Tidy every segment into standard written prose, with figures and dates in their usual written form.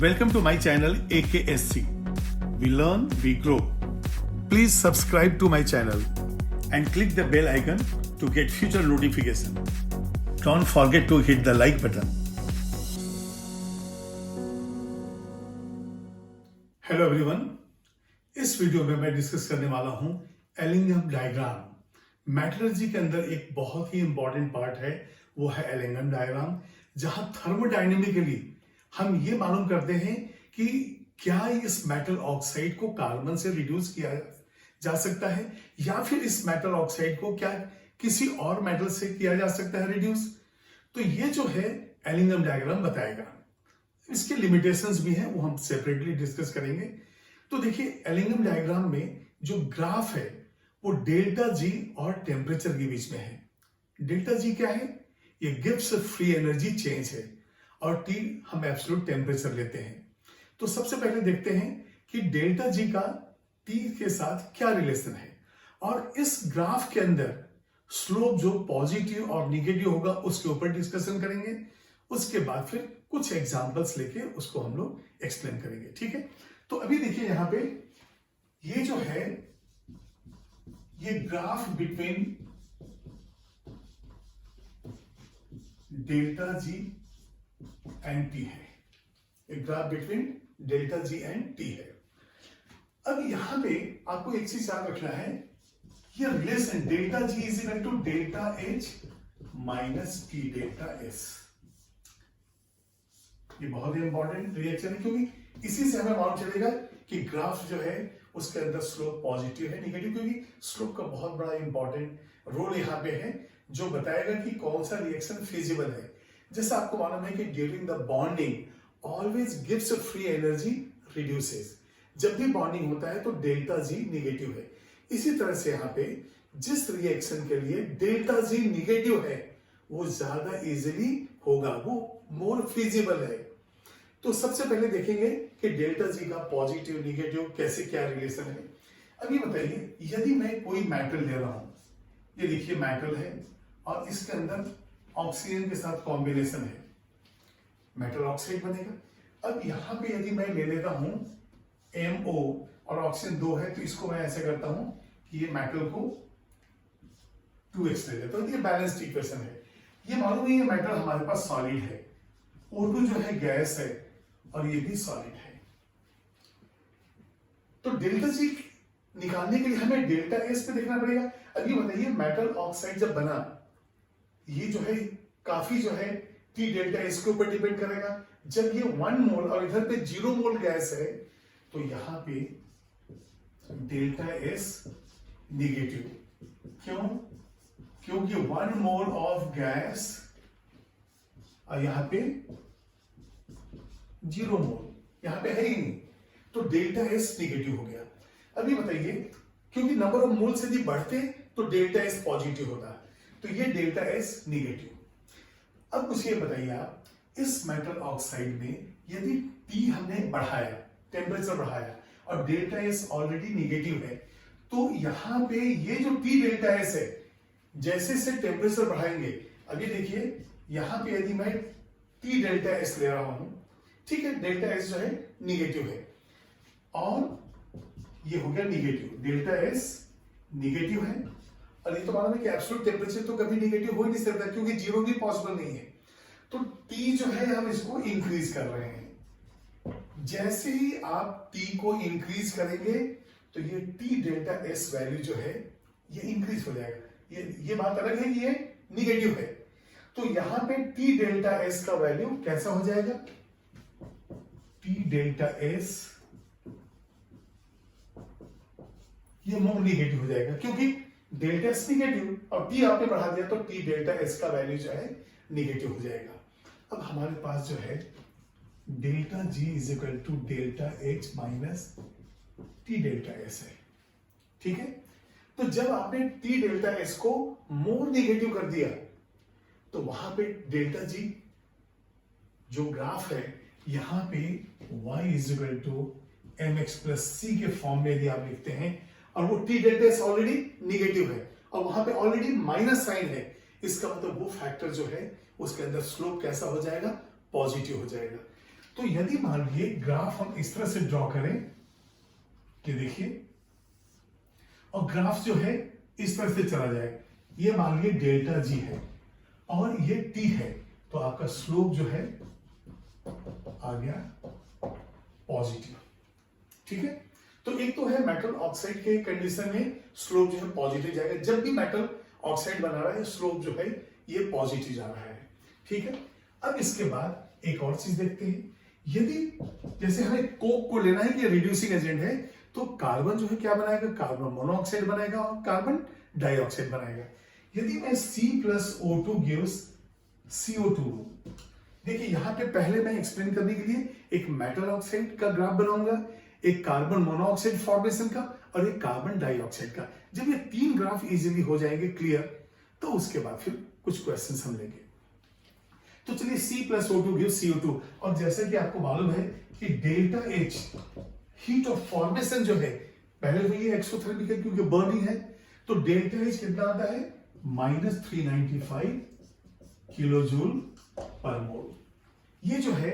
Welcome to my channel AKSC. We learn, we grow. Please subscribe to my channel and click the bell icon to get future notification. Don't forget to hit the like button. Hello everyone, इस video में मैं discuss करने वाला हूं Ellingham diagram. Metallurgy के अंदर एक बहुत ही इंपॉर्टेंट पार्ट है, वो है एलिंगम डायग्राम, जहां थर्मोडायनेमिकली हम ये मालूम करते हैं कि क्या इस मेटल ऑक्साइड को कार्बन से रिड्यूस किया जा सकता है या फिर इस मेटल ऑक्साइड को क्या किसी और मेटल से किया जा सकता है रिड्यूस। तो ये जो है एलिंगम डायग्राम बताएगा। इसके लिमिटेशंस भी हैं, वो हम सेपरेटली डिस्कस करेंगे। तो देखिए, एलिंगम डायग्राम में जो ग्राफ है वो डेल्टा जी और टेम्परेचर के बीच में है। डेल्टा जी क्या है? ये गिब्स फ्री एनर्जी चेंज है और टी हम एब्सोल्यूट टेम्परेचर लेते हैं। तो सबसे पहले देखते हैं कि डेल्टा जी का टी के साथ क्या रिलेशन है, और इस ग्राफ के अंदर स्लोप जो पॉजिटिव और निगेटिव होगा उसके ऊपर डिस्कशन करेंगे। उसके बाद फिर कुछ एग्जांपल्स लेके उसको हम लोग एक्सप्लेन करेंगे। ठीक है, तो अभी देखिए यहां पे ये जो है ये graph between delta G and T है। एक graph between delta G and T है। अब यहां पे आपको एक चीज याद रखना है, ये relation delta G is equal to delta H minus T delta S. ये बहुत ही इंपॉर्टेंट रिएक्शन है, क्योंकि इसी से हमें मालूम चलेगा कि ग्राफ जो है उसके अंदर स्लोप पॉजिटिव है निगेटिव, क्योंकि स्लोप का बहुत बड़ा इंपॉर्टेंट रोल यहाँ पे है जो बताएगा कि कौन सा रिएक्शन फिजिबल है। जैसे आपको मालूम है कि during the bonding always gives free energy reduces. जब भी बॉन्डिंग होता है तो डेल्टा जी निगेटिव है। इसी तरह से यहाँ पे जिस रिएक्शन के लिए डेल्टा जी निगेटिव है वो ज्यादा इजीली होगा, वो मोर फिजिबल है। तो सबसे पहले देखेंगे कि डेल्टा जी का पॉजिटिव निगेटिव कैसे क्या रिलेशन है। अभी बताइए, यदि मैं कोई मेटल ले रहा हूं, ये देखिए मेटल है और इसके अंदर ऑक्सीजन के साथ कॉम्बिनेशन है, मेटल ऑक्साइड बनेगा। अब यहां पे यदि मैं ले लेता हूं MO और ऑक्सीजन 2 है, तो इसको मैं ऐसे करता हूं कि ये मेटल को 2x ले लेता हूं। ये बैलेंस्ड इक्वेशन है। ये मालूम है ये मेटल हमारे पास सॉलिड है, O2 जो है गैस है और ये भी सॉलिड है। तो डेल्टा जी निकालने के लिए हमें डेल्टा एस पे देखना पड़ेगा। अभी बताइए, मेटल ऑक्साइड जब बना, ये जो है काफी जो है टी डेल्टा एस के ऊपर डिपेंड करेगा। जब ये 1 मोल और इधर पे 0 मोल गैस है तो यहां पे डेल्टा एस निगेटिव। क्यों? क्योंकि 1 मोल ऑफ गैस और यहां पे 0 मोल यहां पे है ही नहीं, तो डेल्टा एस निगेटिव हो गया। अभी बताइए, क्योंकि नंबर ऑफ मोल्स यदि बढ़ते तो डेल्टा एस पॉजिटिव होता, तो ये डेल्टा एस निगेटिव। अब मुझे बताइए आप, इस मेटल ऑक्साइड में यदि टी हमने बढ़ाया, टेम्परेचर बढ़ाया और डेल्टा एस ऑलरेडी निगेटिव है, तो यहां पे ये जो टी डेल्टा एस है, जैसे से टेम्परेचर बढ़ाएंगे, अभी देखिए यहां पे यदि मैं टी डेल्टा एस ले रहा हूं, ठीक है, डेल्टा एस जो है निगेटिव है और ये हो गया निगेटिव, डेल्टा एस निगेटिव है। और ये तो मालूम है कि एब्सोल्यूट टेम्परेचर तो कभी निगेटिव हो ही नहीं सकता, क्योंकि 0 भी पॉसिबल नहीं है। तो टी जो है हम इसको इंक्रीज कर रहे हैं। जैसे ही आप टी को इंक्रीज करेंगे तो ये टी डेल्टा एस वैल्यू जो है ये इंक्रीज हो जाएगा। ये बात अलग है कि ये निगेटिव है, तो यहां पे टी डेल्टा एस का वैल्यू कैसा हो जाएगा? टी डेल्टा एस ये मोर निगेटिव हो जाएगा, क्योंकि डेल्टा एस निगेटिव और टी आपने बढ़ा दिया तो टी डेल्टा एस का वैल्यू जो है निगेटिव हो जाएगा। अब हमारे पास जो है delta G is equal to delta H minus T delta S है। ठीक है, तो जब आपने टी डेल्टा एस को मोर निगेटिव कर दिया तो वहां पे डेल्टा जी जो ग्राफ है, यहां पे y is equal to mx plus C के फॉर्म में यदि आप लिखते हैं, और वो T delta S already negative है और वहां पे ऑलरेडी माइनस साइन है, इसका मतलब वो फैक्टर जो है उसके अंदर स्लोप कैसा हो जाएगा? पॉजिटिव हो जाएगा। तो यदि मान लीजिए ग्राफ हम इस तरह से ड्रॉ करें, ये देखिए, और ग्राफ जो है इस तरह से चला जाए, ये मान लीजिए डेल्टा जी है और ये टी है, तो आपका स्लोप जो है आ गया पॉजिटिव। ठीक है, तो एक तो है मेटल ऑक्साइड के कंडीशन में स्लोप जो है पॉजिटिव जाएगा। जब भी मेटल ऑक्साइड बना रहा है स्लोप जो है ये पॉजिटिव जा रहा है। ठीक है, अब इसके बाद एक और चीज देखते हैं, यदि जैसे हमें कोक को लेना है कि रिड्यूसिंग एजेंट है, तो कार्बन जो है क्या बनाएगा, कार्बन मोनोऑक्साइड बनाएगा और कार्बन डाइऑक्साइड बनाएगा। यदि मैं C+O2 गिव्स CO2, देखिए यहां पे पहले मैं एक्सप्लेन करने के लिए एक मेटल ऑक्साइड का ग्राफ बनाऊंगा, एक कार्बन मोनोऑक्साइड फॉर्मेशन का और एक कार्बन डाइऑक्साइड का। जब ये तीन ग्राफ इजीली हो जाएंगे क्लियर, तो उसके बाद फिर कुछ क्वेश्चंस हम लेंगे। तो चलिए C+O2 गिव्स CO2, और जैसा कि आपको मालूम है कि delta H heat of formation जो है, पहले तो ये एक्सोथर्मिक है क्योंकि बर्निंग है, तो डेल्टा H कितना आता है -395 किलोजूल पर मोल। ये जो है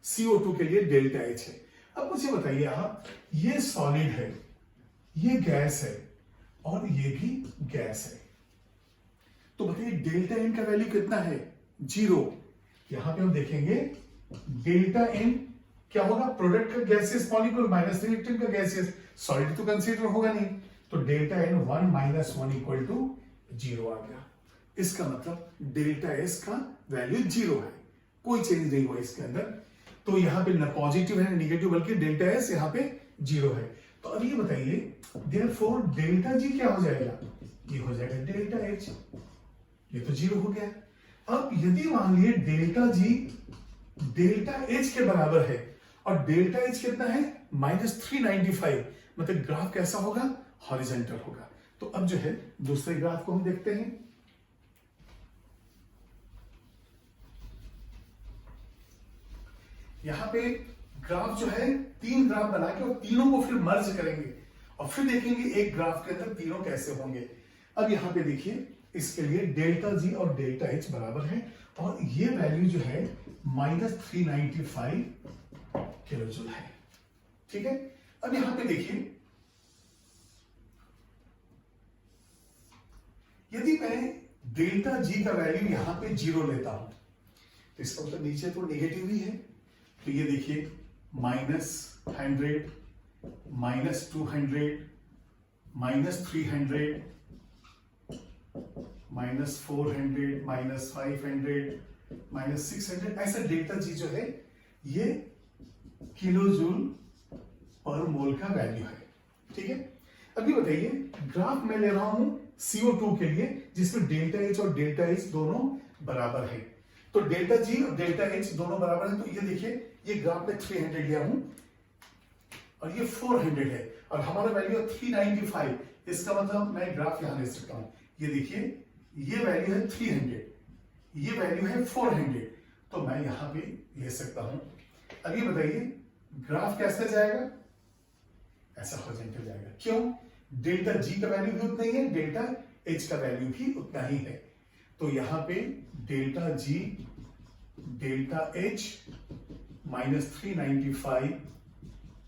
CO2 के लिए डेल्टा H है। अब मुझे बताइए आप, ये सॉलिड है, ये गैस है और ये भी गैस है, तो बताइए डेल्टा N का वैल्यू कितना है, 0। यहां पे हम देखेंगे डेल्टा N क्या होगा, प्रोडक्ट का गैसियस मॉलिक्यूल माइनस रिएक्टेंट का गैसियस, सॉलिड तो कंसीडर होगा नहीं, तो डेल्टा N 1 - 1 = 0 आ गया। इसका मतलब डेल्टा S का वैल्यू 0 है, कोई चेंज नहीं हुआ इसके अंदर। तो यहाँ पे न पॉजिटिव है न निगेटिव, बल्कि डेल्टा S यहाँ पे 0 है। तो अब ये बताइए, देयरफॉर डेल्टा G क्या हो जाएगा, ये हो जाएगा डेल्टा H, ये तो 0 हो गया। अब यदि मान लीजिए डेल्टा G डेल्टा H के बराबर है और डेल्टा H कितना है -395, मतलब ग्राफ कैसा होगा, हॉरिजॉन्टल होगा। तो अब जो है दूसरे ग्राफ को हम देखते हैं। यहां पे ग्राफ जो है तीन ग्राफ बना के और तीनों को फिर मर्ज करेंगे और फिर देखेंगे एक ग्राफ के अंदर तीनों कैसे होंगे। अब यहां पे देखिए, इसके लिए डेल्टा जी और डेल्टा एच बराबर है और ये वैल्यू जो है -395 किलोजूल है। ठीक है, अब यहां पे देखिए, यदि मैं डेल्टा जी का वैल्यू यहां पे 0 लेता हूं, तो इसका मतलब नीचे तो नेगेटिव ही है, तो ये देखिए -100 -200 -300 -400 -500 -600, ऐसा डेल्टा जी जो है ये किलोजूल पर मोल का वैल्यू है। ठीक है, अभी बताइए ग्राफ मैं ले रहा हूं CO2 के लिए जिसमें डेल्टा H और डेल्टा H दोनों बराबर है, तो डेल्टा G और डेल्टा H दोनों बराबर है। तो ये देखिए, ये ग्राफ में 300 लिया हूं और ये 400 है और हमारा वैल्यू है 395, इसका मतलब मैं ग्राफ यहां ले सकता हूं। ये देखिए, ये वैल्यू है 300, ये वैल्यू है 400, तो मैं यहां पे ले सकता हूं। अब ये बताइए ग्राफ कैसे जाएगा, ऐसा हॉरिजॉन्टल जाएगा। क्यों, डेल्टा जी का वैल्यू भी उतना ही है, डेल्टा एच का वैल्यू भी उतना ही है, तो यहां पे डेल्टा जी डेल्टा एच -395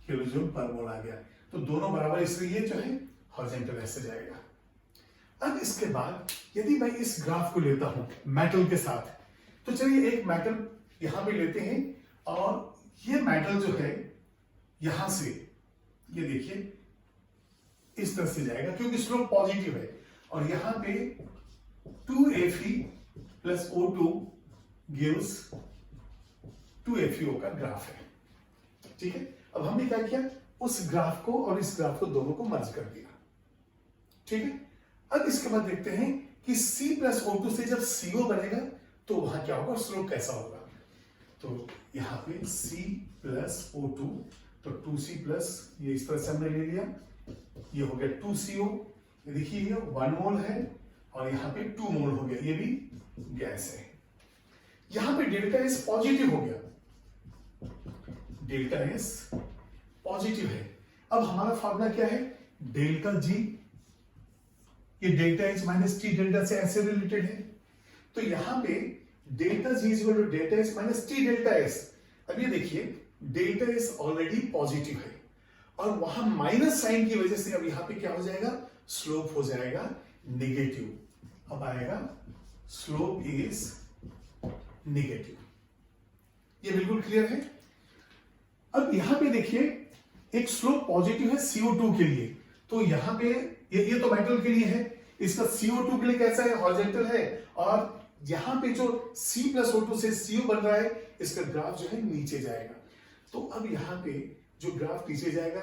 किलोजूल पर मोल आ गया, तो दोनों बराबर, इसलिए ये जो है हॉरिजॉन्टल ऐसे जाएगा। अब इसके बाद यदि मैं इस ग्राफ को लेता हूं मेटल के साथ, तो चलिए एक मेटल यहां पे लेते हैं और ये मेटल जो है यहां से, ये देखिए इस तरह से जाएगा क्योंकि स्लोप पॉजिटिव है और यहां पे 2Fe + O2 गिव्स 2FeO का ग्राफ है। ठीक है, अब हमने क्या किया, उस ग्राफ को और इस ग्राफ को दोनों को मर्ज कर दिया। ठीक है, अब इसके बाद देखते हैं कि C+O2 से जब CO बनेगा तो वहां क्या होगा, स्लोप कैसा होगा। तो यहां पे C+O2, तो 2C+, ये इस तरह से हमने ले लिया, ये हो गया 2CO, ये देखिए ये 1 मोल है और यहां पे 2 मोल हो गया, ये भी गैस है। यहां पे डेल्टा एस पॉजिटिव हो गया, डेल्टा एस पॉजिटिव है। अब हमारा फॉर्मूला क्या है, डेल्टा जी, ये डेल्टा एच - टी डेल्टा से ऐसे रिलेटेड है, तो यहां पे delta G is equal to delta H - T delta S. अब ये देखिए डेल्टा इज ऑलरेडी पॉजिटिव है और वहां माइनस साइन की वजह से अब यहां पे क्या हो जाएगा, स्लोप हो जाएगा नेगेटिव। अब आएगा स्लोप इज नेगेटिव। ये बिल्कुल क्लियर है। अब यहां पे देखिए एक स्लोप पॉजिटिव है CO2 के लिए, तो यहां पे ये तो मेटल के लिए है, इसका CO2 के लिए कैसा है, हॉरिजॉन्टल है, और यहां पे जो C+O2 से CO बन रहा है इसका ग्राफ जो है नीचे जाएगा। तो अब यहां पे जो ग्राफ नीचे जाएगा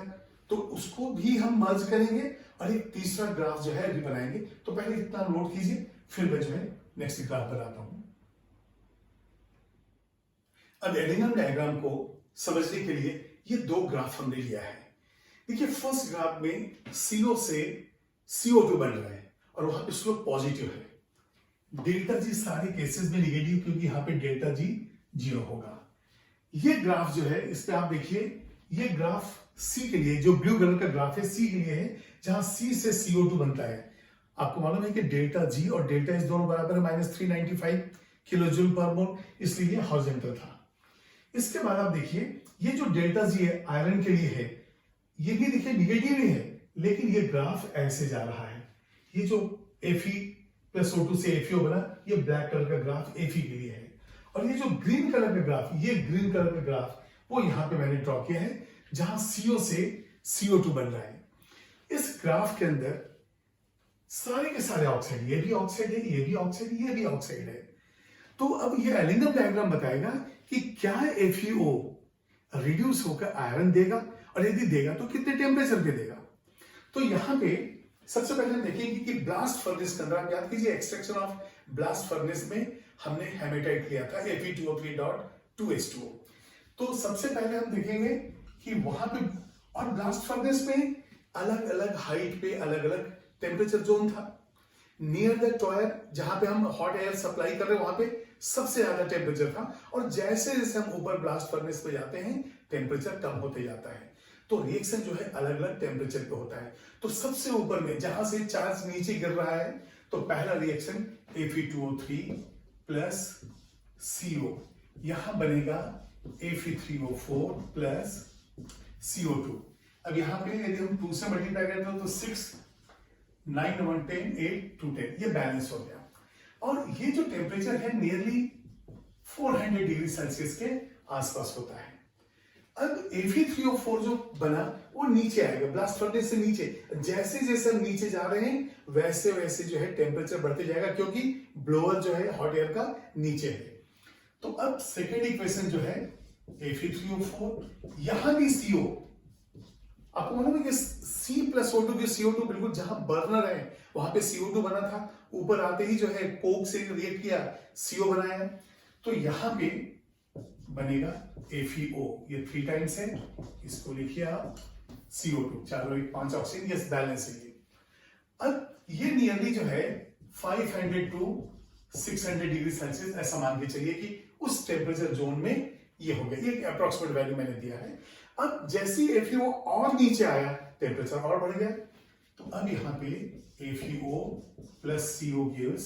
तो उसको भी हम मर्ज करेंगे और एक तीसरा ग्राफ जो है बनाएंगे। तो पहले इतना नोट कीजिए, फिर मैं जो है नेक्स्ट ग्राफ बनाता हूं। अब एलिंगम डायग्राम को समझने के लिए ये दो ग्राफ हमने लिया है। देखिए फर्स्ट ग्राफ में CO से CO2 बन रहा है और वहां पे स्लोप पॉजिटिव है। डेल्टा जी सारे केसेस में नेगेटिव, क्योंकि यहां पे डेल्टा जी 0 होगा। ये ग्राफ जो है इस पे आप देखिए, ये ग्राफ C के लिए, जो ब्लू कलर का ग्राफ है C के लिए है, जहां C से CO2 बनता है। आपको मालूम है कि डेल्टा जी और डेल्टा एच दोनों बराबर है -395 किलो जूल पर मोल, इसलिए ये हॉरिजॉन्टल था। इसके बाद आप देखिए ये जो डेल्टा जी है आयरन के लिए है, ये भी देखिए निगेटिव ही है, लेकिन ये ग्राफ ऐसे जा रहा है। ये जो Fe+O2 से FeO बना, ये ब्लैक कलर का ग्राफ Fe के लिए है। और ये जो ग्रीन कलर का ग्राफ, ये ग्रीन कलर का ग्राफ वो यहां पे मैंने ड्रॉ किया है, जहां CO से CO2 बन रहा है। इस ग्राफ के अंदर सारे के सारे ऑक्साइड, ये भी ऑक्साइड है, ये भी ऑक्साइड है, ये भी ऑक्साइड है। तो अब ये एलिंगम डायग्राम बताएगा कि क्या FeO रिड्यूस होकर आयरन देगा, और यदि देगा तो कितने टेम्परेचर पे देगा। तो यहां पे सबसे पहले हम देखेंगे कि ब्लास्ट फर्नेस के अंदर, आप याद कीजिए एक्सट्रैक्शन ऑफ ब्लास्ट फर्नेस में हमने हेमेटाइट लिया था Fe2O3.2H2O। तो सबसे पहले हम देखेंगे कि वहां पे, और ब्लास्ट फर्नेस में अलग अलग हाइट पे अलग अलग टेम्परेचर जोन था। नियर द टॉयर, जहां पे हम हॉट एयर सप्लाई कर रहे हैं, वहां पे सबसे ज्यादा टेम्परेचर था, और जैसे जैसे हम ऊपर ब्लास्ट फर्नेस पे जाते हैं टेम्परेचर कम होते जाता है। तो रिएक्शन जो है अलग अलग टेम्परेचर पे होता है। तो सबसे ऊपर में जहां से चार्ज नीचे गिर रहा है, तो पहला रिएक्शन Fe2O3 प्लस CO, यहां बनेगा Fe3O4 प्लस CO2। अब यहां पे यदि हम 2 से मल्टीप्लाई करते हो तो 6, 9, 1, 10, 8, 2, 10, ये बैलेंस हो गया। और ये जो टेम्परेचर है नियरली 400 डिग्री सेल्सियस के आसपास होता है। अब Fe3O4 जो बना वो नीचे आएगा, ब्लास्ट फर्नेस से नीचे। जैसे जैसे हम नीचे जा रहे हैं वैसे वैसे जो है टेम्परेचर बढ़ते जाएगा, क्योंकि ब्लोअर जो है हॉट एयर का नीचे है। तो अब सेकेंड इक्वेशन जो है Fe3O4, यहां भी CO, आपको मालूम है कि C+O2 की CO2 बिल्कुल जहां बर्नर है वहां पे CO2 बना था, ऊपर आते ही जो है कोक से रिएक्ट किया CO बनाया। तो यहां पे बनेगा FeO, ये 3 टाइम्स है, इसको लिखिए आप CO2, 4 और 1 5 ऑक्सीजन, यस बैलेंस है ये। अब ये नियरली जो है 500 टू 600 डिग्री सेल्सियस ऐसा मान के चलिए कि उस टेम्परेचर जोन में ये हो गया। ये अप्रोक्सीमेट वैल्यू मैंने दिया है। अब जैसे FeO और नीचे आया टेम्परेचर और बढ़ गया। तो अब यहां पे FeO plus CO gives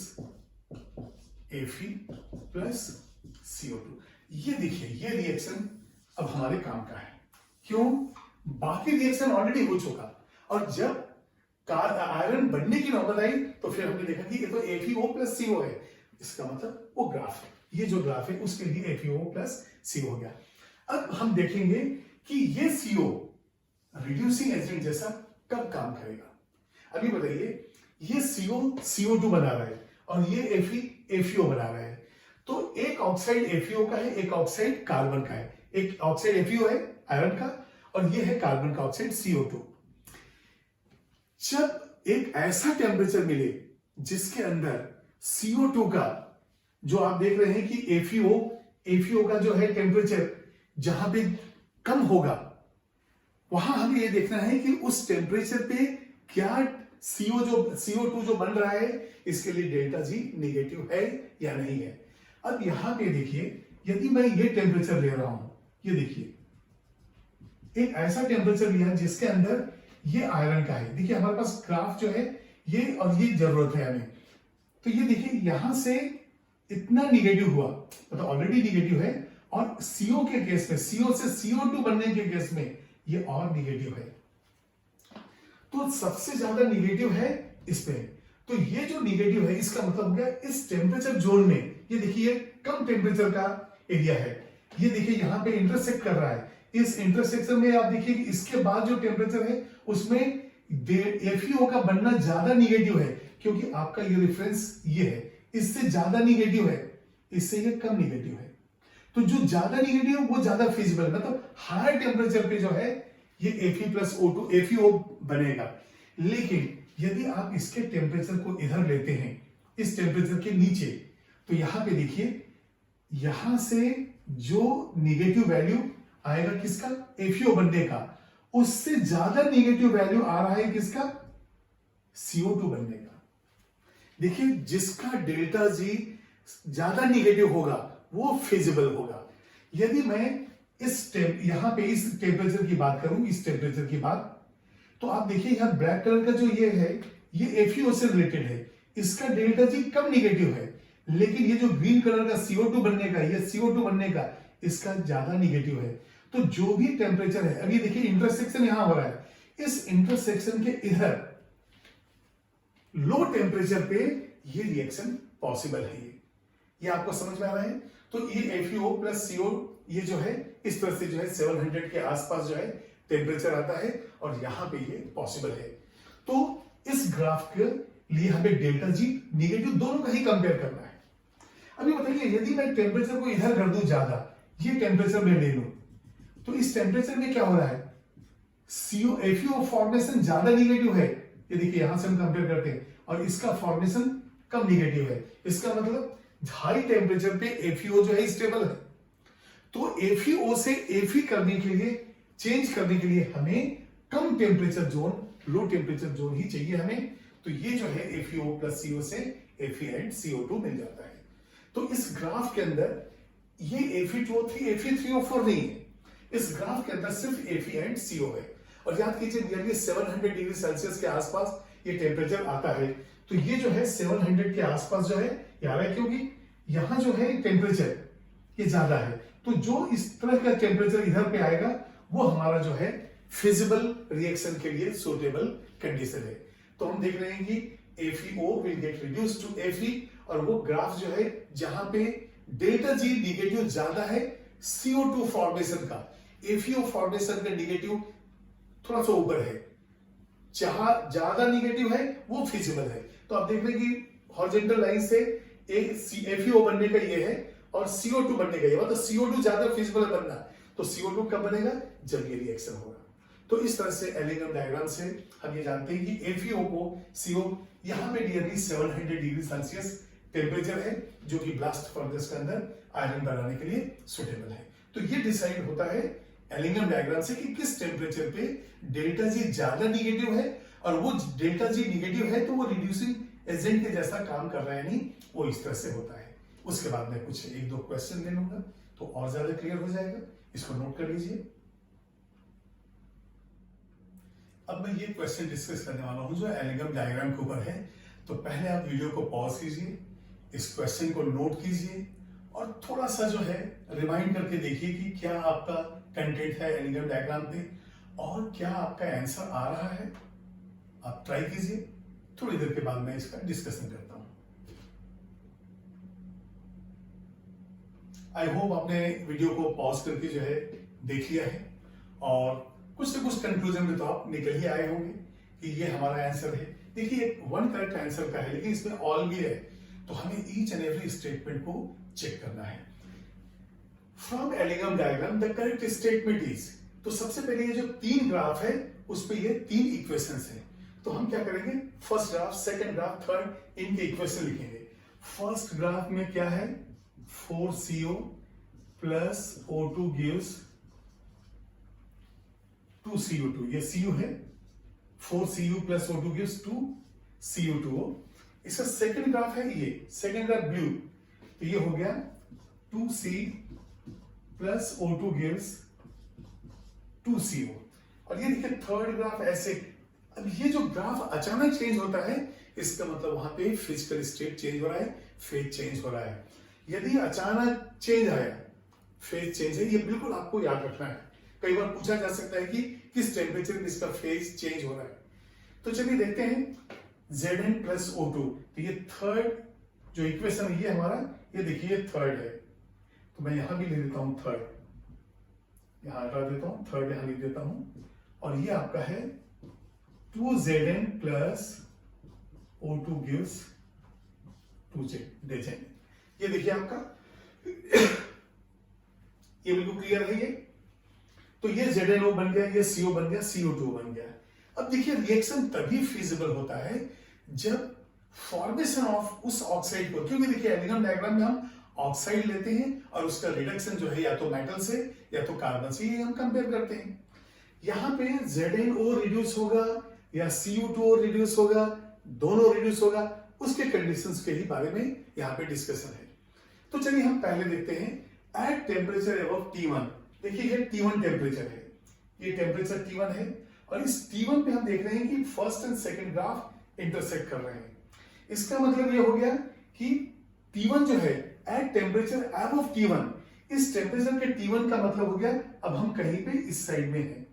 Fe plus CO2। ये देखिए ये रिएक्शन अब हमारे काम का है। क्यों? बाकी रिएक्शन ऑलरेडी हो चुका, और जब आयरन बनने की नौबत आई तो फिर हमने देखा कि ये तो FeO प्लस CO है, इसका मतलब वो ग्राफ है, ये जो ग्राफ है उसके लिए FeO प्लस CO हो गया। अब हम देखेंगे कि ये CO रिड्यूसिंग एजेंट जैसा कब काम करेगा। अभी बताइए, ये CO CO2 बना रहा है और ये FeO बना रहा है। तो एक ऑक्साइड FeO का है, एक ऑक्साइड कार्बन का है। एक ऑक्साइड FeO है आयरन का, और ये है कार्बन का ऑक्साइड CO2। जब एक ऐसा टेम्परेचर मिले जिसके अंदर CO2 का, जो आप देख रहे हैं कि FeO का जो है टेम्परेचर जहां पे कम होगा, वहां हमें ये देखना है कि उस टेम्परेचर पे क्या CO2 जो बन रहा है इसके लिए डेल्टा जी नेगेटिव है या नहीं है। अब यहां पे देखिए, यदि मैं ये टेम्परेचर ले रहा हूं, ये देखिए एक ऐसा टेम्परेचर लिया जिसके अंदर ये आयरन का है। देखिए हमारे पास ग्राफ जो है ये, और ये जरूरत है हमें। तो ये देखिए यहां से इतना निगेटिव हुआ, मतलब ऑलरेडी निगेटिव है, और CO के केस में, CO से CO2 बनने के केस में ये और निगेटिव है। तो सबसे ज्यादा निगेटिव है इसमें। तो ये जो निगेटिव है इसका मतलब हो गया इस टेम्परेचर जोन में, ये देखिए कम टेम्परेचर का एरिया है, ये देखिए यहां पे इंटरसेक्ट कर रहा है। इस इंटरसेक्शन में आप देखिए कि इसके बाद जो टेम्परेचर है उसमें FeO का बनना ज्यादा निगेटिव है, क्योंकि आपका ये रेफरेंस ये है, इससे ज्यादा निगेटिव है, इससे ये कम निगेटिव है। तो जो ज्यादा निगेटिव है वो ज्यादा फिजिबल, मतलब हायर टेम्परेचर पे जो है ये Fe+O2 FeO बनेगा। लेकिन यदि आप इसके टेम्परेचर को इधर लेते हैं, इस टेम्परेचर के नीचे, तो यहां पे देखिए यहां से जो निगेटिव वैल्यू आएगा किसका, FeO बनने का, उससे ज्यादा निगेटिव वैल्यू आ रहा है किसका, CO2 बनने का। देखिए जिसका डेल्टा G ज्यादा निगेटिव होगा वो फिजिबल होगा। यदि मैं यहां पे इस टेम्परेचर की बात करूं, इस टेम्परेचर की बात, तो आप देखिए यहां ब्लैक कलर का जो ये है ये FeO से रिलेटेड है, इसका डेल्टा G कम निगेटिव है। लेकिन ये जो ग्रीन कलर का CO2 बनने का, ये CO2 बनने का, इसका ज्यादा निगेटिव है। तो जो भी टेम्परेचर है, अभी देखिए इंटरसेक्शन यहां हो रहा है, इस इंटरसेक्शन के इधर लो टेम्परेचर पे ये रिएक्शन पॉसिबल है। ये आपको समझ में आ रहा है। तो ये FeO प्लस CO ये जो है इस तरह से जो है 700 के आसपास जो है टेम्परेचर आता है और यहां पे ये पॉसिबल है। तो इस ग्राफ के लिए हमें डेल्टा G निगेटिव दोनों का ही कंपेयर करना है। अभी बताइए यदि मैं टेम्परेचर को इधर कर दूं ज्यादा, ये टेम्परेचर में ले लूं, तो इस टेम्परेचर में क्या हो रहा है, FeO फॉर्मेशन ज्यादा निगेटिव है, ये देखिए यहां से हम कंपेयर करते हैं, और इसका फॉर्मेशन कम निगेटिव है। इसका मतलब हाई टेम्परेचर पे FeO जो है स्टेबल है। तो FeO से Fe करने के लिए, चेंज करने के लिए हमें कम temperature zone, low temperature zone ही चाहिए हमें। तो ये जो है FeO प्लस CO से Fe एंड CO2 मिल जाता है। तो इस ग्राफ के अंदर ये Fe2O3 Fe3O4 नहीं है, इस ग्राफ के अंदर सिर्फ Fe एंड CO है। और याद कीजिए नियरली 700 डिग्री सेल्सियस के आसपास ये टेम्परेचर आता है। तो ये जो है 700 के आसपास जो है ये आ रहा है, क्योंकि यहां जो है टेम्परेचर ये ज्यादा है। तो जो इस तरह का टेम्परेचर इधर पे आएगा वो हमारा जो है फिजिबल रिएक्शन के लिए सुटेबल कंडीशन है। तो हम देख रहे हैं कि FeO will get reduced to Fe, और वो ग्राफ जो है जहां पे डेल्टा G निगेटिव ज्यादा है CO2 फॉर्मेशन का, FeO फॉर्मेशन का निगेटिव थोड़ा सा ऊपर है, जहां ज्यादा निगेटिव है वो फिजिबल है। तो आप देख रहे हैं कि हॉरिजॉन्टल लाइन से FeO बनने का ये है और CO2 बनने का ये, मतलब CO2 ज्यादा फिजिबल बनना, तो CO2 कब बनेगा, जब ये रिएक्शन होगा। तो इस तरह से एलिंगम डायग्राम से हम ये जानते हैं कि FeO को CO यहां पे नियरली 700 डिग्री सेल्सियस टेम्परेचर है, जो कि ब्लास्ट फर्नेस के अंदर आयरन बनाने के लिए सुटेबल है। तो ये डिसाइड होता है एलिंगम डायग्राम से कि किस टेम्परेचर पे डेल्टा G ज्यादा निगेटिव है, और वो डेल्टा G निगेटिव है तो वो रिड्यूसिंग एजेंट के जैसा काम कर रहा है, नहीं वो इस तरह से होता है। उसके बाद मैं कुछ एक दो क्वेश्चन ले लूंगा तो और ज्यादा क्लियर हो जाएगा, इसको नोट कर लीजिए। अब मैं ये क्वेश्चन डिस्कस करने वाला हूं जो एलिंगम डायग्राम के ऊपर है। तो पहले आप वीडियो को पॉज कीजिए, इस क्वेश्चन को नोट कीजिए और थोड़ा सा जो है रिमाइंड करके देखिए कि क्या आपका कंटेंट है एलिंगम डायग्राम पे और क्या आपका आंसर आ रहा है। आप ट्राई कीजिए, थोड़ी देर के बाद मैं इसका डिस्कशन करता हूं। आई होप आपने वीडियो को पॉज करके जो है देख लिया है और कुछ से कुछ कंक्लूजन में तो आप निकल ही आए होंगे कि ये हमारा आंसर है। देखिए वन करेक्ट आंसर का है, लेकिन इसमें ऑल भी है, तो हमें ईच एंड एवरी स्टेटमेंट को चेक करना है। From Ellingham diagram the correct statement is, तो सबसे पहले ये जो तीन ग्राफ है उस पे ये तीन इक्वेशंस हैं। तो हम क्या करेंगे, first graph, second graph, third, इनके इक्वेशन लिखेंगे। फर्स्ट ग्राफ में क्या है, 4CO plus O2 gives 2CO2, ये Cu है, 4Cu plus O2 gives 2CO2। इसका सेकंड ग्राफ है, ये सेकंड ग्राफ ब्लू, तो ये हो गया 2C plus O2 gives 2CO। और ये देखिए थर्ड ग्राफ ऐसे। अब ये जो ग्राफ अचानक चेंज होता है इसका मतलब वहां पे फिजिकल स्टेट चेंज हो रहा है, फेज चेंज हो रहा है। यदि अचानक चेंज आया, फेज चेंज है, ये बिल्कुल आपको याद रखना है। कई बार पूछा जा सकता है कि किस टेम्परेचर में इसका फेज चेंज हो रहा है। तो चलिए देखते हैं Zn प्लस O2। तो ये थर्ड जो इक्वेशन है ये हमारा, ये देखिए थर्ड है, तो मैं यहां भी ले लेता हूं थर्ड, यहां हटा देता हूं, थर्ड यहां लिख देता हूं, और ये आपका है 2Zn plus O2 gives 2Zn। ये देखिए आपका ये बिल्कुल क्लियर है ये। तो ये ZnO बन गया, ये CO बन गया, CO2 बन गया। अब देखिए रिएक्शन तभी फिजिबल होता है जब फॉर्मेशन ऑफ उस ऑक्साइड को, क्योंकि देखिए एलिगम डायग्राम में हम ऑक्साइड लेते हैं और उसका रिडक्शन जो है या तो मेटल से या तो कार्बन से, ये हम कंपेयर करते हैं। यहां पे ZnO रिड्यूस होगा या CO2 रिड्यूस होगा, दोनों रिड्यूस होगा, उसके कंडीशंस के ही बारे में यहां पे डिस्कशन है। तो चलिए हम पहले देखते हैं एट टेम्परेचर अबव T1। देखिए ये T1 टेम्परेचर है, ये टेम्परेचर T1 है, और इस T1 पे हम देख रहे हैं कि first and second graph intersect कर रहे हैं। इसका मतलब ये हो गया कि T1 जो है एट टेम्परेचर अबव T1, इस टेम्परेचर के T1 का मतलब हो गया अब हम कहीं पे इस साइड में हैं।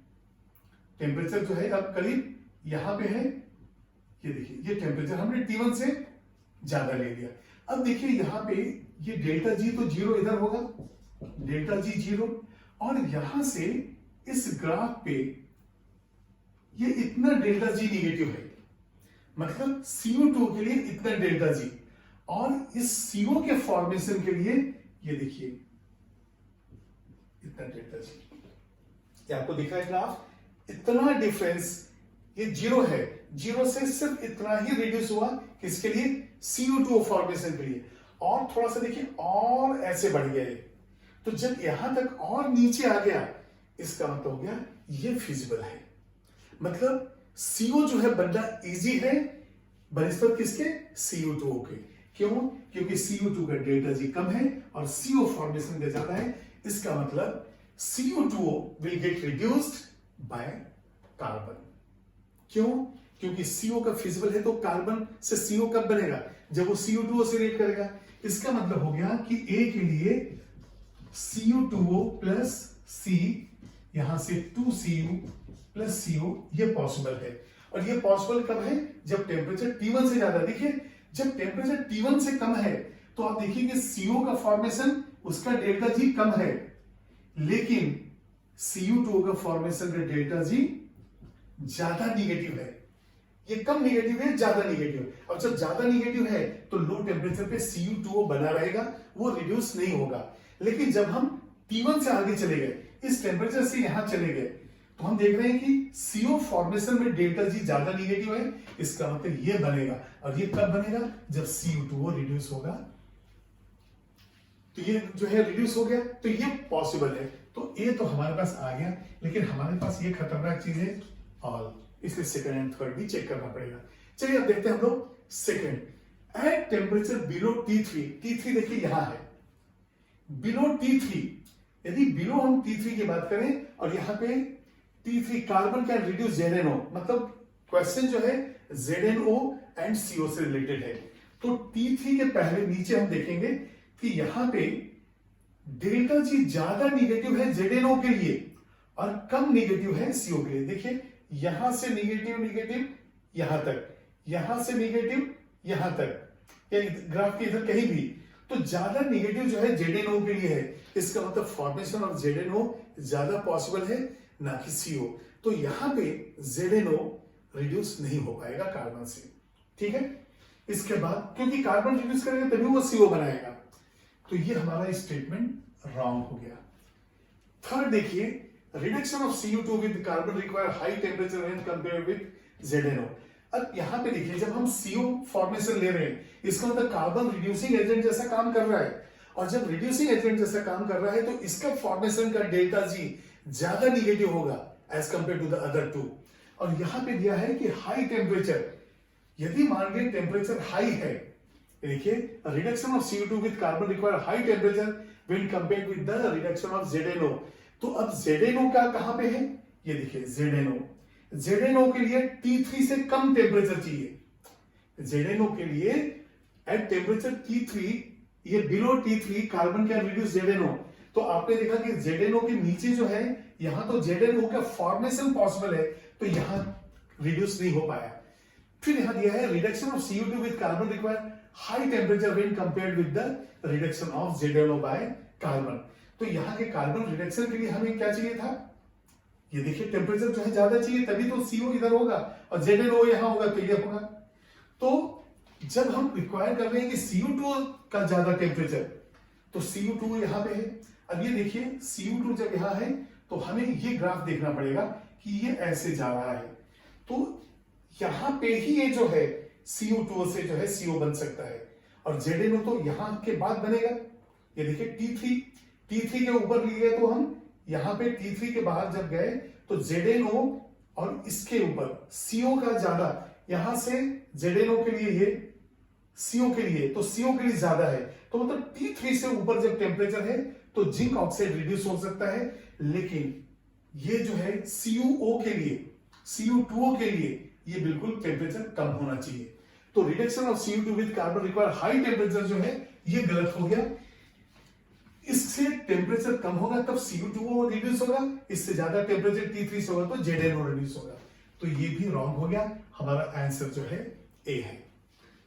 टेम्परेचर जो है अब करीब यहां पे है, ये देखिए ये टेम्परेचर हमने T1 से ज्यादा ले लिया। अब देखिए यहां पे ये डेल्टा जी तो जीरो इधर होगा, डेल्टा जी जीरो, और यहां से इस ग्राफ पे ये इतना डेल्टा जी निगेटिव है, मतलब CO2 के लिए इतना डेल्टा जी, और इस CO के फॉर्मेशन के लिए ये देखिए इतना डेल्टा जी। ये आपको दिखा है ग्राफ, इतना डिफरेंस, ये जीरो है, जीरो से सिर्फ इतना ही रिड्यूस हुआ किसके लिए, CO2 फॉर्मेशन के लिए, और थोड़ा सा देखिए और ऐसे बढ़ गया ये। तो जब यहां तक और नीचे आ गया, इसका मतलब हो गया ये फिजिबल है, मतलब CO जो है बनना इजी है बनिस्बत किसके, CO2 के। क्यों, क्योंकि CO2 का डेल्टा जी कम है और CO फॉर्मेशन में ज्यादा है। इसका मतलब CO2 will get reduced by carbon. क्यों, क्योंकि CO का फिजिबल है, तो कार्बन से CO कब बनेगा, जब वो CO2 से रिएक्ट करेगा। इसका मतलब हो गया कि A के लिए CO2O प्लस C, यहां से 2Cu प्लस CO, ये पॉसिबल है। और ये पॉसिबल कब है, जब टेम्परेचर T1 से ज्यादा। देखिए जब टेम्परेचर T1 से कम है तो आप देखिए कि CO का फॉर्मेशन, उसका डेल्टा जी कम है, लेकिन CO2 का फॉर्मेशन का डेल्टा जी ज्यादा निगेटिव है। ये कम निगेटिव है, ज्यादा निगेटिव है। और जब ज्यादा निगेटिव है तो लो टेम्परेचर पे CO2 बना रहेगा, वो रिड्यूस नहीं होगा। लेकिन जब हम T1 से आगे चले गए, इस टेम्परेचर से यहां चले गए, तो हम देख रहे हैं कि CO फॉर्मेशन में डेल्टा जी ज्यादा निगेटिव है। इसका मतलब ये बनेगा, और ये कब बनेगा, जब CO2 रिड्यूस होगा। तो ये जो है रिड्यूस हो गया, तो ये पॉसिबल है। तो ये तो हमारे पास आ गया, लेकिन हमारे पास ये खतरनाक चीज है ऑल, इसलिए सेकंड एंड थर्ड भी चेक करना पड़ेगा। चलिए अब देखते हैं हम लोग second. At temperature below T3, T3 देखिए यहां है, बिलो T3, यदि बिलो हम T3 की बात करें और यहां पे T3 carbon can reduce ZnO, मतलब क्वेश्चन जो है ZnO एंड CO से रिलेटेड है। तो T3 के पहले नीचे हम देखेंगे कि यहां पे डेल्टा जी ज्यादा निगेटिव है ZnO के लिए और कम निगेटिव है CO के लिए। देखिए यहां से निगेटिव निगेटिव यहां तक, यहां से निगेटिव यहां तक, या ग्राफ के इधर कहीं भी, तो ज्यादा निगेटिव जो है ZnO के लिए है। इसका मतलब फॉर्मेशन ऑफ ZnO ज्यादा पॉसिबल है ना कि CO। तो यहां पे ZnO रिड्यूस नहीं हो पाएगा कार्बन से, ठीक है। इसके बाद क्योंकि कार्बन रिड्यूस करेगा तभी वो CO बनाएगा, तो ये हमारा स्टेटमेंट रॉन्ग हो गया। थर्ड देखिए, reduction of CO2 with carbon require high temperature when compared with ZnO। अब यहां पे देखिए जब हम CO फॉर्मेशन ले रहे हैं, इसका मतलब कार्बन रिड्यूसिंग एजेंट जैसा काम कर रहा है, और जब रिड्यूसिंग एजेंट जैसा काम कर रहा है तो इसका फॉर्मेशन का डेल्टा जी ज्यादा निगेटिव होगा as compare to the other two. और यहां पे दिया है कि हाई टेम्परेचर, यदि मान लीजिए टेम्परेचर हाई है, देखिए reduction of CO2 with carbon require high temperature when compared with the reduction of ZnO। तो अब ZnO का कहां पे है, ये देखिए ZnO के लिए T3 से कम टेम्परेचर चाहिए। ZnO के लिए एट टेम्परेचर T3, ये below T3 carbon can reduce ZnO, तो आपने देखा कि ZnO के नीचे जो है, यहां तो ZnO का फॉर्मेशन पॉसिबल है, तो यहां रिड्यूस नहीं हो पाया। फिर यहां दिया है reduction of CO2 with carbon require high temperature when compared with the reduction of ZnO by carbon. तो यहां के कार्बन रिडक्शन के लिए हमें क्या चाहिए था, ये देखिए टेम्परेचर जो है ज्यादा चाहिए, तभी तो CO इधर होगा और ZnO यहां होगा, तो ये होगा। तो जब हम रिक्वायर कर रहे हैं कि CO2 का ज्यादा टेम्परेचर, तो CO2 यहां पे है। अब ये देखिए CO2 जब यहां है तो हमें ये ग्राफ देखना पड़ेगा कि ये ऐसे जा रहा है, तो यहां पे ही ये जो है CO2 से जो है CO बन सकता है, और ZnO तो यहां के बाद बनेगा। ये देखिए T3 के ऊपर लिए तो हम यहां पे T3 के बाहर जब गए तो ZnO और इसके ऊपर CO का ज्यादा, यहां से ZnO के लिए ये CO के लिए, तो CO के लिए ज्यादा है, तो मतलब T3 से ऊपर जब टेम्परेचर है तो जिंक ऑक्साइड रिड्यूस हो सकता है। लेकिन ये जो है CuO के लिए, CO2O के लिए ये बिल्कुल टेम्परेचर कम होना चाहिए। तो reduction of CO2 with carbon require high temperature जो है ये गलत हो गया। इससे टेम्परेचर कम होगा तब CO2O रिड्यूस होगा, इससे ज्यादा टेम्परेचर T3 से होगा तो ZnO रिड्यूस होगा, तो ये भी रॉन्ग हो गया। हमारा आंसर जो है ए है।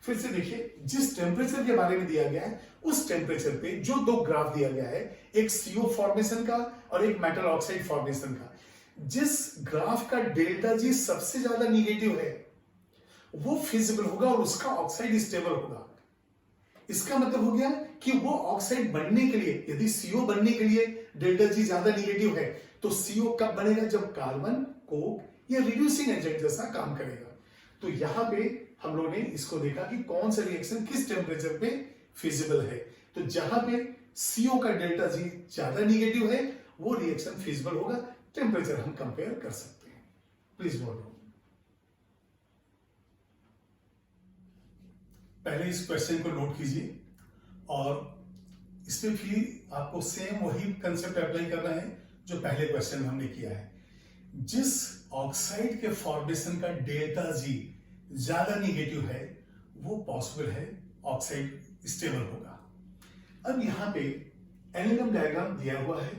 फिर से देखिए, जिस टेम्परेचर के बारे में दिया गया है उस टेम्परेचर पे जो दो ग्राफ दिया गया है, एक CO फॉर्मेशन का और एक मेटल ऑक्साइड फॉर्मेशन का, जिस ग्राफ का डेल्टा जी सबसे ज्यादा निगेटिव है वो फिजिबल होगा और उसका ऑक्साइड स्टेबल होगा। इसका मतलब हो गया कि वो ऑक्साइड बनने के लिए, यदि CO बनने के लिए डेल्टा जी ज्यादा निगेटिव है, तो CO कब बनेगा, जब कार्बन कोक या रिड्यूसिंग एजेंट जैसा काम करेगा। तो यहां पे हम लोगों ने इसको देखा कि कौन सा रिएक्शन किस टेम्परेचर पे फिजिबल है, तो जहां पे CO का डेल्टा जी ज्यादा निगेटिव है वो रिएक्शन फिजिबल होगा। टेम्परेचर हम कंपेयर कर सकते हैं। प्लीज बोलो, पहले इस क्वेश्चन को नोट कीजिए और इसमें फिर आपको सेम वही कंसेप्ट अप्लाई करना है जो पहले क्वेश्चन में हमने किया है। जिस ऑक्साइड के फॉर्मेशन का डेल्टा जी ज्यादा निगेटिव है वो पॉसिबल है ऑक्साइड स्टेबल होगा। अब यहाँ पे एल्यूमिनियम डायग्राम दिया हुआ है।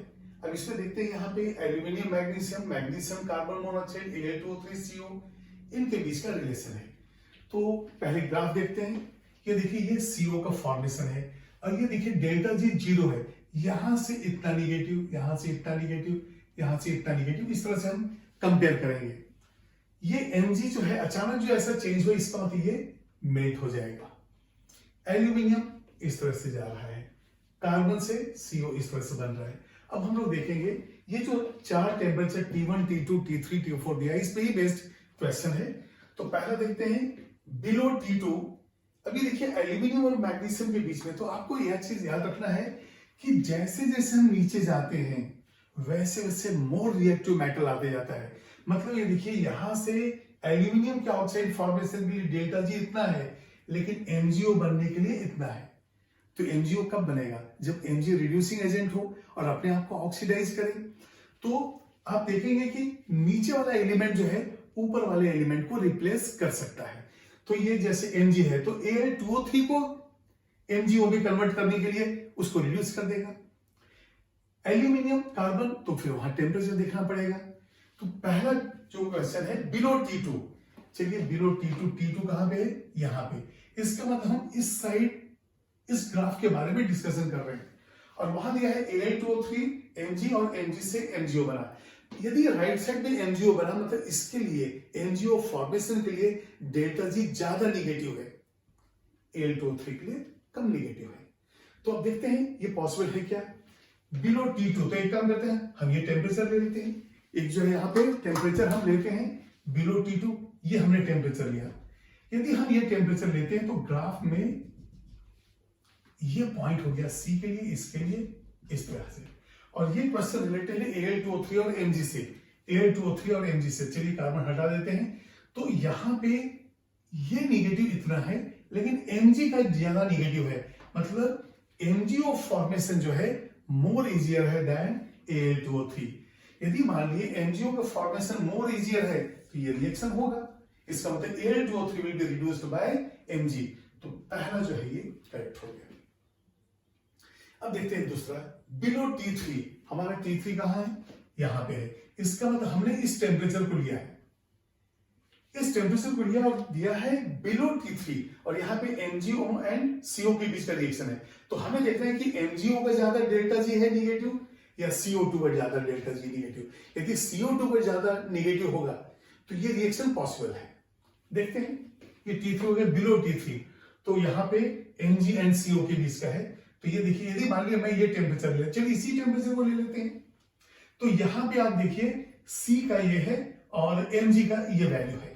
अब इसमें देखते हैं, यहाँ पे aluminium magnesium carbon monoxide Al2O3CO इनके बीच का रिलेशन है। तो पहले ग्राफ देखते हैं। ये देखिए ये CO का फॉर्मेशन है और ये देखिए डेल्टा जी 0 है, यहां से इतना निगेटिव, यहां से इतना निगेटिव, यहां से इतना निगेटिव, इस तरह से हम कंपेयर करेंगे। ये Mg जो है अचानक जो ऐसा चेंज हुआ, इसका मतलब ये मेल्ट हो जाएगा। एल्यूमिनियम इस तरह से जा रहा है, कार्बन से CO इस तरह से बन रहा है। अब हम लोग देखेंगे ये जो चार temperature T1, T2, T3, T4 दिया है, इस पे ही बेस्ड क्वेश्चन है। तो पहला देखते हैं बिलो T2। अभी देखिए एल्यूमिनियम और मैग्नीशियम के बीच में, तो आपको यह चीज याद रखना है कि जैसे जैसे हम नीचे जाते हैं वैसे वैसे मोर रिएक्टिव मेटल आते जाता है। मतलब ये देखिए यहां से एल्यूमिनियम के ऑक्साइड फॉर्मेशन के लिए डेल्टा जी इतना है, लेकिन MgO बनने के लिए इतना है। तो MgO कब बनेगा, जब Mg रिड्यूसिंग एजेंट हो और अपने आप को ऑक्सीडाइज करे। तो आप देखेंगे कि नीचे वाला एलिमेंट जो है ऊपर वाले एलिमेंट को रिप्लेस कर सकता है। तो ये जैसे Mg है तो Al2O3 को MgO में कन्वर्ट करने के लिए उसको रिड्यूस कर देगा। एल्यूमिनियम कार्बन, तो फिर वहां टेम्परेचर देखना पड़ेगा। तो पहला जो क्वेश्चन है बिलो T2, चलिए बिलो T2 कहां पे है, यहां पे। इसका मतलब हम इस साइड इस ग्राफ के बारे में डिस्कशन कर रहे हैं और वहां दिया है Al2O3 Mg और Mg से MgO बना। यदि राइट साइड में MgO बना, मतलब इसके लिए MgO फॉर्मेशन के लिए डेल्टा जी ज्यादा निगेटिव है, Al2O3 के लिए कम निगेटिव है। तो अब देखते हैं ये पॉसिबल है क्या बिलो T2। तो एक काम करते हैं, हम ये टेम्परेचर ले लेते हैं। एक जो है यहाँ पे टेम्परेचर हम लेते हैं बिलो T2, ये हमने टेम्परेचर लिया। यदि हम ये टेम्परेचर लेते हैं तो ग्राफ में ये पॉइंट हो गया C के लिए, इसके लिए इस तरह से। और ये क्वेश्चन रिलेटेड है Al2O3 और Mg से, Al2O3 और Mg से। चलिए कार्बन हटा देते हैं। तो यहां पे ये निगेटिव इतना है, लेकिन Mg का ज्यादा निगेटिव है, मतलब MgO फॉर्मेशन जो है मोर इजियर है देन Al2O3। यदि मान लिए MgO का फॉर्मेशन मोर इजियर है तो ये रिएक्शन होगा, इसका मतलब Al2O3 will be reduced by Mg। तो पहला जो है ये करेक्ट हो गया। अब देखते हैं दूसरा बिलो T3, हमारा T3 कहां है, यहां पे है। इसका मतलब हमने इस टेम्परेचर को लिया है, इस टेम्परेचर को लिया और दिया है बिलो T3, और यहाँ पे MgO एंड CO के बीच का रिएक्शन है। तो हमें देखना है कि MgO का ज्यादा डेल्टा G है निगेटिव या CO2 पर ज्यादा डेल्टा G निगेटिव। यदि CO2 पर ज्यादा निगेटिव होगा तो ये रिएक्शन पॉसिबल है। देखते हैं, ये T3 हो गया बिलो T3, तो यहाँ पे Mg एंड CO के बीच का है। तो ये देखिए, यदि मान लिया मैं ये टेम्परेचर ले, चलिए इसी टेम्परेचर को ले लेते हैं। तो यहाँ पे आप देखिए C का ये है और Mg का ये वैल्यू है।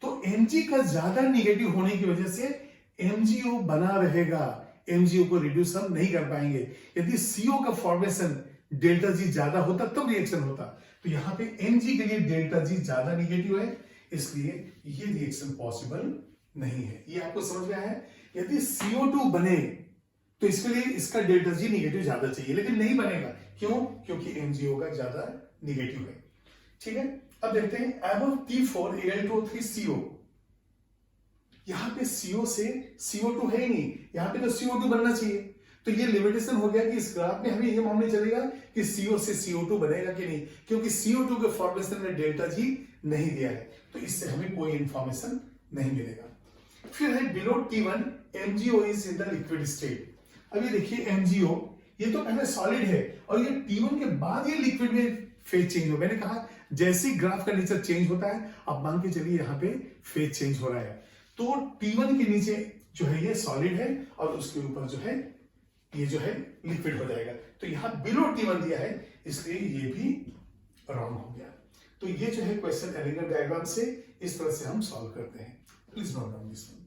तो Mg का ज्यादा निगेटिव होने की वजह से MgO बना रहेगा, MgO को रिड्यूस हम नहीं कर पाएंगे। यदि CO का फॉर्मेशन डेल्टा G ज्यादा होता तब रिएक्शन होता। तो यहाँ पे Mg के लिए डेल्टा G ज्यादा निगेटिव है, इसलिए ये रिएक्शन पॉसिबल नहीं है। ये आपको समझ में आया है? यदि CO2 बने तो इसके लिए इसका डेल्टा G निगेटिव ज्यादा चाहिए, लेकिन नहीं बनेगा। क्यों? क्योंकि MgO का ज्यादा निगेटिव है। ठीक है, अब देखते हैं above T4 Al2O3 CO, यहां पे CO से CO2 है ही नहीं, यहां पे तो CO2 बनना चाहिए। तो ये लिमिटेशन हो गया कि इस ग्राफ में हमें ये मालूम नहीं चलेगा कि CO से CO2 बनेगा कि नहीं, क्योंकि CO2 के फॉर्मेशन में डेल्टा G नहीं दिया है। तो इससे हमें कोई इंफॉर्मेशन नहीं मिलेगा। फिर है below T1 MgO is in the liquid state. अब ये देखिए MgO, ये तो पहले सॉलिड है और ये T1 के बाद ये लिक्विड में फेज चेंज हो। मैंने कहा जैसे ही ग्राफ का नेचर चेंज होता है, अब मान के चलिए यहाँ पे फेज चेंज हो रहा है। तो T1 के नीचे जो है ये सॉलिड है और उसके ऊपर जो है ये जो है लिक्विड हो जाएगा। तो यहाँ बिलो T1 दिया है, इसलिए ये भी रॉन्ग हो गया। तो ये जो है क्वेश्चन एलिंगम डायग्राम से इस तरह से हम सॉल्व करते हैं। Please note down this one.